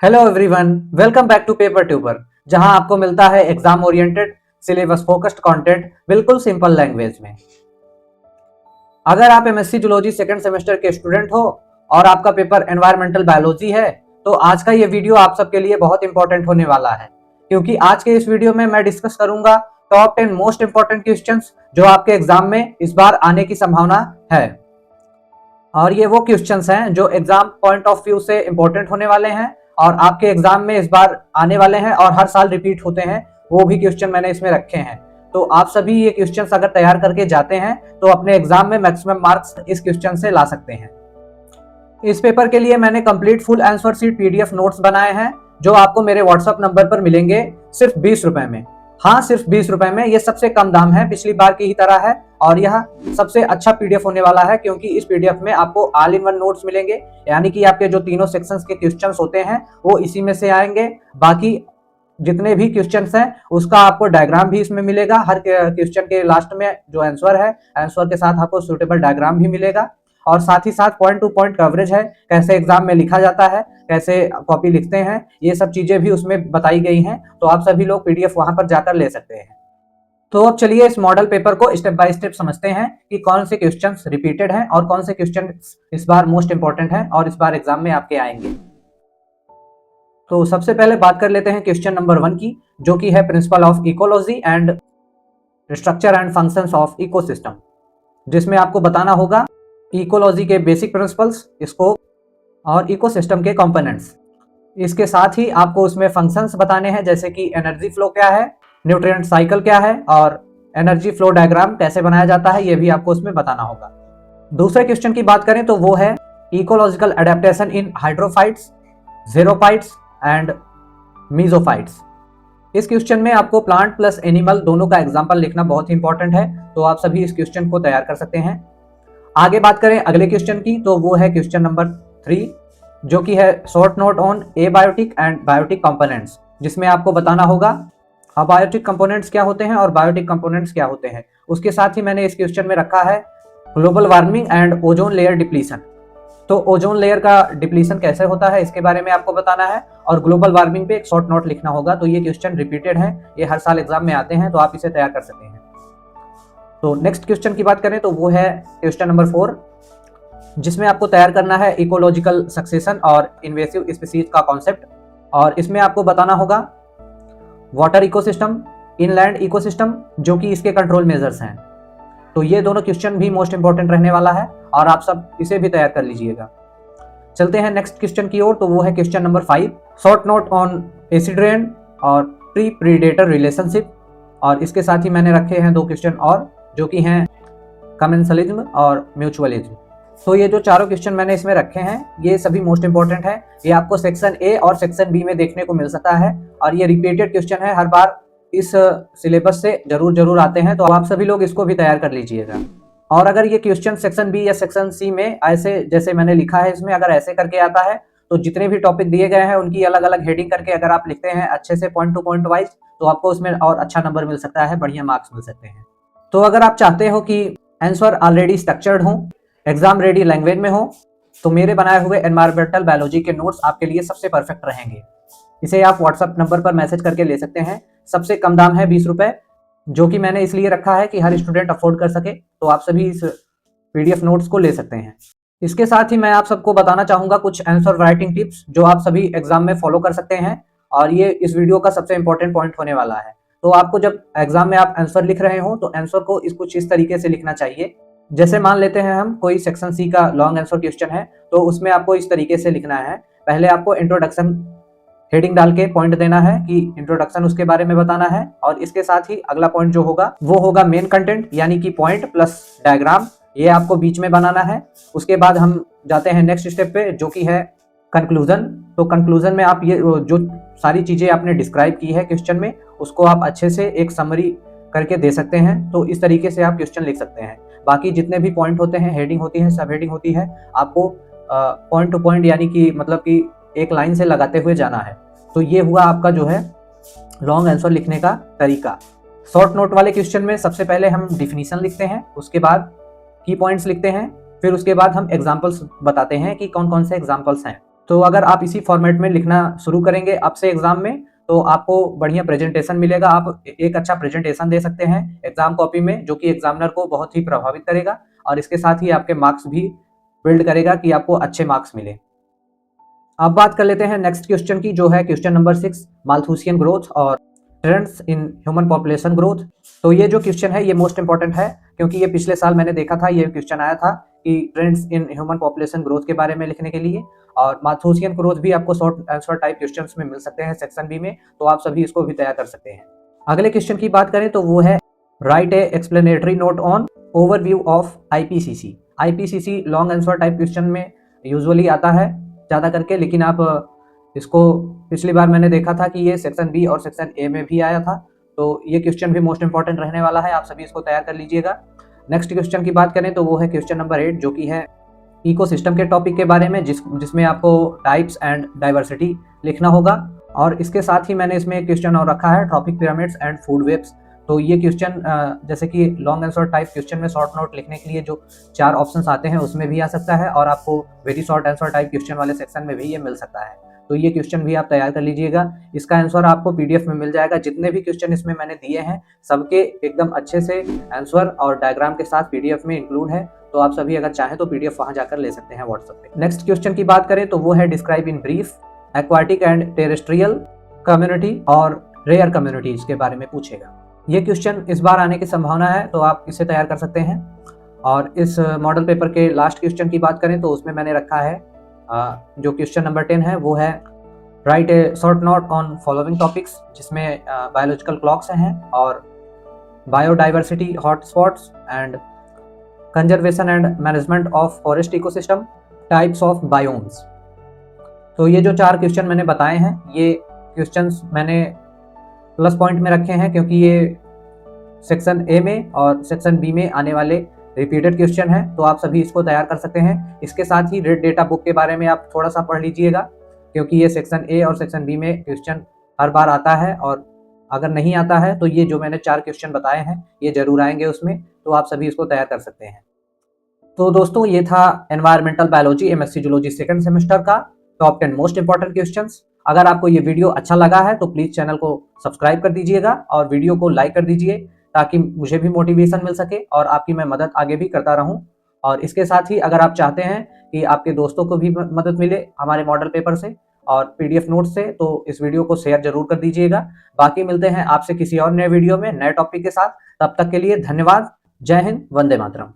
Hello everyone, welcome back to Paper Tuber, जहां आपको मिलता है exam oriented syllabus focused content बिल्कुल सिंपल लैंग्वेज में। अगर आप एमएससी जूलॉजी सेकंड सेमेस्टर के स्टूडेंट हो और आपका पेपर एनवायरमेंटल बायोलॉजी है तो आज का ये वीडियो आप सबके लिए बहुत इंपॉर्टेंट होने वाला है, क्योंकि आज के इस वीडियो में मैं डिस्कस करूंगा टॉप 10 मोस्ट इंपॉर्टेंट क्वेश्चंस जो आपके एग्जाम में इस बार आने की संभावना है। और ये वो क्वेश्चंस हैं जो एग्जाम पॉइंट ऑफ व्यू से इंपॉर्टेंट होने वाले हैं और आपके एग्जाम में इस बार आने वाले हैं और हर साल रिपीट होते हैं, वो भी क्वेश्चन मैंने इसमें रखे हैं। तो आप सभी ये क्वेश्चंस अगर तैयार करके जाते हैं तो अपने एग्जाम में मैक्सिमम मार्क्स इस क्वेश्चन से ला सकते हैं। इस पेपर के लिए मैंने complete full answer sheet PDF notes बनाए हैं जो आपको मेरे व्हाट्सएप नंबर पर मिलेंगे सिर्फ 20 रुपए में। हाँ, सिर्फ 20 रुपए में। ये सबसे कम दाम है, पिछली बार की ही तरह है और यह सबसे अच्छा पीडीएफ होने वाला है, क्योंकि इस पीडीएफ में आपको ऑल इन वन नोट्स मिलेंगे, यानी कि आपके जो तीनों सेक्शंस के क्वेश्चंस होते हैं वो इसी में से आएंगे। बाकी जितने भी क्वेश्चंस हैं उसका आपको डायग्राम भी इसमें मिलेगा। हर क्वेश्चन के लास्ट में जो आंसर है, आंसर के साथ आपको सुटेबल डायग्राम भी मिलेगा और साथ ही साथ पॉइंट टू पॉइंट कवरेज है, कैसे एग्जाम में लिखा जाता है, कैसे कॉपी लिखते हैं, ये सब चीजें भी उसमें बताई गई हैं। तो आप सभी लोग पीडीएफ वहां पर जाकर ले सकते हैं। तो अब चलिए इस मॉडल पेपर को स्टेप बाय स्टेप समझते हैं कि कौन से क्वेश्चंस रिपीटेड हैं और कौन से क्वेश्चन इस बार मोस्ट इंपॉर्टेंट हैं और इस बार एग्जाम में आपके आएंगे। तो सबसे पहले बात कर लेते हैं क्वेश्चन नंबर 1 की, जो कि है principle of ecology and structure and functions of ecosystem, जिसमें आपको बताना होगा इकोलॉजी के बेसिक प्रिंसिपल्स, इसको और इकोसिस्टम के कंपोनेंट्स। इसके साथ ही आपको उसमें फंक्शंस बताने हैं, जैसे कि एनर्जी फ्लो क्या है, न्यूट्रिएंट साइकिल क्या है और एनर्जी फ्लो डायग्राम कैसे बनाया जाता है, ये भी आपको उसमें बताना होगा। दूसरे क्वेश्चन की बात करें तो वो है ecological adaptation in hydrophytes, xerophytes and mesophytes. इस क्वेश्चन में आपको प्लांट प्लस एनिमल दोनों का एग्जाम्पल लिखना बहुत ही इंपॉर्टेंट है, तो आप सभी इस क्वेश्चन को तैयार कर सकते हैं। आगे बात करें अगले क्वेश्चन की तो वो है क्वेश्चन नंबर 3, जो कि है short note on abiotic and biotic components, जिसमें आपको बताना होगा अबायोटिक कंपोनेंट्स क्या होते हैं और बायोटिक कंपोनेंट्स क्या होते हैं। उसके साथ ही मैंने इस क्वेश्चन में रखा है global warming and ozone layer depletion. तो ओजोन लेयर का डिप्लीशन कैसे होता है इसके बारे में आपको बताना है और ग्लोबल वार्मिंग पे एक शॉर्ट नोट लिखना होगा। तो ये क्वेश्चन रिपीटेड है, ये हर साल एग्जाम में आते हैं, तो आप इसे तैयार कर सकते हैं। तो नेक्स्ट क्वेश्चन की बात करें तो वो है क्वेश्चन नंबर 4, जिसमें आपको तैयार करना है इकोलॉजिकल सक्सेशन और इन्वेसिव स्पीसीज का कॉन्सेप्ट। और इसमें आपको बताना होगा वाटर इकोसिस्टम, इनलैंड इकोसिस्टम, जो कि इसके कंट्रोल मेजर्स हैं। तो ये दोनों क्वेश्चन भी मोस्ट इंपॉर्टेंट रहने वाला है और आप सब इसे भी तैयार कर लीजिएगा। चलते हैं नेक्स्ट क्वेश्चन की ओर, तो वो है question number 5, short note on acid rain और प्री प्रीडेटर रिलेशनशिप। और इसके साथ ही मैंने रखे हैं 2 क्वेश्चन और, जो कि हैं कमेंसलिज्म और म्यूचुअलिज्म। तो ये जो चारों क्वेश्चन मैंने इसमें रखे हैं ये सभी मोस्ट इंपॉर्टेंट है। ये आपको सेक्शन ए और सेक्शन बी में देखने को मिल सकता है और ये रिपीटेड क्वेश्चन है, हर बार इस सिलेबस से जरूर आते हैं, तो आप सभी लोग इसको भी तैयार कर लीजिएगा। और अगर ये क्वेश्चन सेक्शन बी या सेक्शन सी में ऐसे जैसे मैंने लिखा है इसमें अगर ऐसे करके आता है तो जितने भी टॉपिक दिए गए हैं उनकी अलग अलग हेडिंग करके अगर आप लिखते हैं अच्छे से पॉइंट टू पॉइंट वाइज, तो आपको उसमें और अच्छा नंबर मिल सकता है, बढ़िया मार्क्स मिल सकते हैं। तो अगर आप चाहते हो कि आंसर ऑलरेडी स्ट्रक्चर्ड हो, एग्जाम रेडी लैंग्वेज में हो, तो मेरे बनाए हुए एनवायरमेंटल बायोलॉजी के नोट्स आपके लिए सबसे परफेक्ट रहेंगे। इसे आप व्हाट्सएप नंबर पर मैसेज करके ले सकते हैं। सबसे कम दाम है 20 रुपए, जो कि मैंने इसलिए रखा है कि हर स्टूडेंट अफोर्ड कर सके, तो आप सभी इस पीडीएफ नोट्स को ले सकते हैं। इसके साथ ही मैं आप सबको बताना चाहूंगा कुछ आंसर राइटिंग टिप्स जो आप सभी एग्जाम में फॉलो कर सकते हैं और ये इस वीडियो का सबसे इंपॉर्टेंट पॉइंट होने वाला है। तो आपको जब एग्जाम में आप आंसर लिख रहे हो तो आंसर को कुछ इस तरीके से लिखना चाहिए। जैसे मान लेते हैं हम कोई सेक्शन सी का लॉन्ग आंसर क्वेश्चन है, तो उसमें आपको इस तरीके से लिखना है। पहले आपको इंट्रोडक्शन हेडिंग डाल के पॉइंट देना है कि इंट्रोडक्शन उसके बारे में बताना है और इसके साथ ही अगला पॉइंट जो होगा वो होगा मेन कंटेंट, यानी कि पॉइंट प्लस डायग्राम, ये आपको बीच में बनाना है। उसके बाद हम जाते हैं नेक्स्ट स्टेप पे, जो कि है कंक्लूजन। तो कंक्लूजन में आप ये जो सारी चीजें आपने डिस्क्राइब की है क्वेश्चन में, उसको आप अच्छे से एक समरी करके दे सकते हैं। तो इस तरीके से आप क्वेश्चन लिख सकते हैं। बाकी जितने भी पॉइंट होते हैं, हेडिंग होती है, सब हेडिंग होती है, आपको पॉइंट टू पॉइंट यानी कि मतलब कि एक लाइन से लगाते हुए जाना है। तो ये हुआ आपका जो है लॉन्ग आंसर लिखने का तरीका। शॉर्ट नोट वाले क्वेश्चन में सबसे पहले हम डिफिनीशन लिखते हैं, उसके बाद की पॉइंट्स लिखते हैं, फिर उसके बाद हम एग्जाम्पल्स बताते हैं कि कौन कौन से एग्जाम्पल्स हैं। तो अगर आप इसी फॉर्मेट में लिखना शुरू करेंगे अब से एग्जाम में, तो आपको बढ़िया प्रेजेंटेशन मिलेगा। आप एक अच्छा प्रेजेंटेशन दे सकते हैं एग्जाम कॉपी में, जो कि एग्जामिनर को बहुत ही प्रभावित करेगा और इसके साथ ही आपके मार्क्स भी बिल्ड करेगा कि आपको अच्छे मार्क्स मिले। अब बात कर लेते हैं नेक्स्ट क्वेश्चन की, जो है क्वेश्चन नंबर 6, माल्थूसियन ग्रोथ और trends in human population growth. तो ये जो क्वेश्चन है ये मोस्ट इंपॉर्टेंट है, क्योंकि ये पिछले साल मैंने देखा था, ये क्वेश्चन आया था कि trends in human population growth के बारे में लिखने के लिए। और माल्थूसियन ग्रोथ भी आपको शॉर्ट आंसर टाइप क्वेश्चंस में मिल सकते हैं सेक्शन बी में, तो आप सभी इसको भी तैयार कर सकते हैं। अगले क्वेश्चन की बात करें तो वो है right A explanatory note on overview of IPCC. IPCC long answer type question में यूजुअली आता है ज़्यादा करके, लेकिन आप इसको पिछली बार मैंने देखा था कि ये सेक्शन बी और सेक्शन ए में भी आया था, तो ये क्वेश्चन भी मोस्ट इंपॉर्टेंट रहने वाला है, आप सभी इसको तैयार कर लीजिएगा। नेक्स्ट क्वेश्चन की बात करें तो वो है क्वेश्चन नंबर 8, जो कि है इकोसिस्टम के टॉपिक के बारे में, जिसमें आपको टाइप्स एंड डाइवर्सिटी लिखना होगा। और इसके साथ ही मैंने इसमें एक क्वेश्चन और रखा है trophic pyramids and food webs. तो ये क्वेश्चन जैसे कि लॉन्ग आंसर टाइप क्वेश्चन में शॉर्ट नोट लिखने के लिए जो 4 ऑप्शंस आते हैं उसमें भी आ सकता है, और आपको very short answer type question वाले सेक्शन में भी ये मिल सकता है। तो ये क्वेश्चन भी आप तैयार कर लीजिएगा। इसका आंसर आपको पीडीएफ में मिल जाएगा। जितने भी क्वेश्चन इसमें मैंने दिए हैं सबके एकदम अच्छे से आंसर और डायग्राम के साथ पीडीएफ में इंक्लूड है, तो आप सभी अगर चाहें तो पीडीएफ वहां जाकर ले सकते हैं व्हाट्सएप पे। नेक्स्ट क्वेश्चन की बात करें तो वो है describe in brief aquatic and terrestrial community और रेयर कम्युनिटीज के बारे में पूछेगा। ये क्वेश्चन इस बार आने की संभावना है, तो आप इसे तैयार कर सकते हैं। और इस मॉडल पेपर के लास्ट क्वेश्चन की बात करें तो उसमें मैंने रखा है जो क्वेश्चन नंबर 10 है वो है right A short note on following topics, जिसमें बायोलॉजिकल क्लॉक्स हैं और biodiversity hotspots and conservation and management of forest ecosystem, types of biomes. तो ये जो 4 क्वेश्चन मैंने बताए हैं, ये क्वेश्चंस मैंने प्लस पॉइंट में रखे हैं, क्योंकि ये सेक्शन ए में और सेक्शन बी में आने वाले रिपीटेड क्वेश्चन है, तो आप सभी इसको तैयार कर सकते हैं। इसके साथ ही रेड डेटा बुक के बारे में आप थोड़ा सा पढ़ लीजिएगा, क्योंकि ये सेक्शन ए और सेक्शन बी में क्वेश्चन हर बार आता है, और अगर नहीं आता है तो ये जो मैंने 4 क्वेश्चन बताए हैं ये जरूर आएंगे उसमें, तो आप सभी इसको तैयार कर सकते हैं। तो दोस्तों ये था environmental biology MSc zoology second semester का टॉप 10 मोस्ट इंपॉर्टेंट क्वेश्चंस। अगर आपको ये वीडियो अच्छा लगा है तो प्लीज चैनल को सब्सक्राइब कर दीजिएगा और वीडियो को लाइक कर दीजिए, ताकि मुझे भी मोटिवेशन मिल सके और आपकी मैं मदद आगे भी करता रहूं। और इसके साथ ही अगर आप चाहते हैं कि आपके दोस्तों को भी मदद मिले हमारे मॉडल पेपर से और पीडीएफ नोट से, तो इस वीडियो को शेयर जरूर कर दीजिएगा। बाकी मिलते हैं आपसे किसी और नए वीडियो में नए टॉपिक के साथ, तब तक के लिए धन्यवाद। जय हिंद, वंदे मातरम।